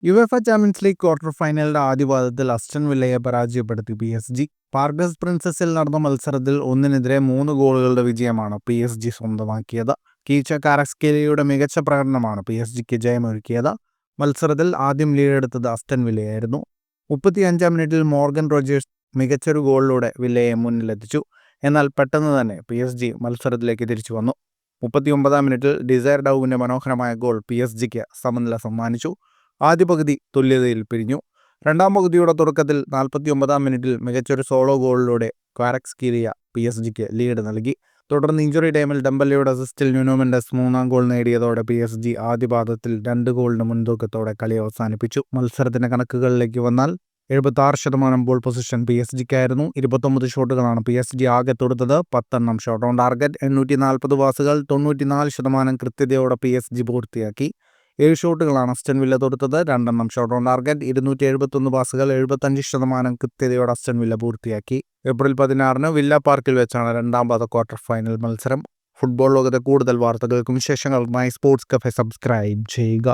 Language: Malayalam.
യുവേഫ ചാമ്പ്യൻസ് ലീഗ് ക്വാർട്ടർ ഫൈനലിന്റെ ആദ്യപാദത്തിൽ അസ്റ്റൺ വില്ലയെ പരാജയപ്പെടുത്തി PSG. പാർഗസ് പ്രിൻസസിൽ നടന്ന മത്സരത്തിൽ 1-നെതിരെ 3 ഗോളുകളുടെ വിജയമാണ് PSG സ്വന്തമാക്കിയത്. കീച്ച കാരസ്കേലിയുടെ മികച്ച പ്രകടനമാണ് PSG ജയമൊരുക്കിയത്. മത്സരത്തിൽ ആദ്യം ലീഡെടുത്തത് അസ്റ്റൺ വില്ലയായിരുന്നു. 35-ാം മിനിറ്റിൽ മോർഗൻ റോജേഴ്സ് മികച്ചൊരു ഗോളിലൂടെ വില്ലയെ മുന്നിലെത്തിച്ചു. എന്നാൽ പെട്ടെന്ന് തന്നെ PSG മത്സരത്തിലേക്ക് തിരിച്ചു വന്നു. 39-ാം മിനിറ്റിൽ ഡിസയർ ഡൗവിൻ്റെ മനോഹരമായ ഗോൾ PSGക്ക് സമനില സമ്മാനിച്ചു. ആദ്യ പകുതി തുല്യതയിൽ പിരിഞ്ഞു. രണ്ടാം പകുതിയുടെ തുടക്കത്തിൽ 49-ാം മിനിറ്റിൽ മികച്ചൊരു സോളോ ഗോളിലൂടെ ക്വാരക്സ്കീലിയ PSG ലീഡ് നൽകി. തുടർന്ന് ഇഞ്ചുറി ടൈമിൽ ഡംബല്ലയുടെ അസിസ്റ്റിൽ ന്യൂനോ മെൻഡസ് 3-ാം ഗോൾ നേടിയതോടെ PSG ആദ്യ പാദത്തിൽ 2 ഗോളിന് മുൻതൂക്കത്തോടെ കളി അവസാനിപ്പിച്ചു. മത്സരത്തിൻ്റെ കണക്കുകളിലേക്ക് വന്നാൽ 76% ബോൾ പൊസിഷൻ PSG-ക്കായിരുന്നു. 29 ഷോട്ടുകളാണ് PSG ആകെ തൊടുത്തത്. 10 ഷോട്ട് ഓൺ ടാർഗറ്റ്. 840 പാസുകൾ. 94% കൃത്യതയോടെ PSG പൂർത്തിയാക്കി. 7 ഷോട്ടുകളാണ് അസ്റ്റൺ വില്ല തൊടുത്തത്. 2 ഷോട്ട് ഓൺ ടാർഗറ്റ്. 271 പാസുകൾ. 75% കൃത്യതയോടെ അസ്റ്റൺ വില്ല പൂർത്തിയാക്കി. ഏപ്രിൽ 16-ന് വില്ല പാർക്കിൽ വെച്ചാണ് രണ്ടാം പാദ ക്വാർട്ടർ ഫൈനൽ മത്സരം. ഫുട്ബോൾ ലോകത്തെ കൂടുതൽ വാർത്തകൾക്കും വിശേഷങ്ങൾക്കുമായി സ്പോർട്സ് കഫേ സബ്സ്ക്രൈബ് ചെയ്യുക.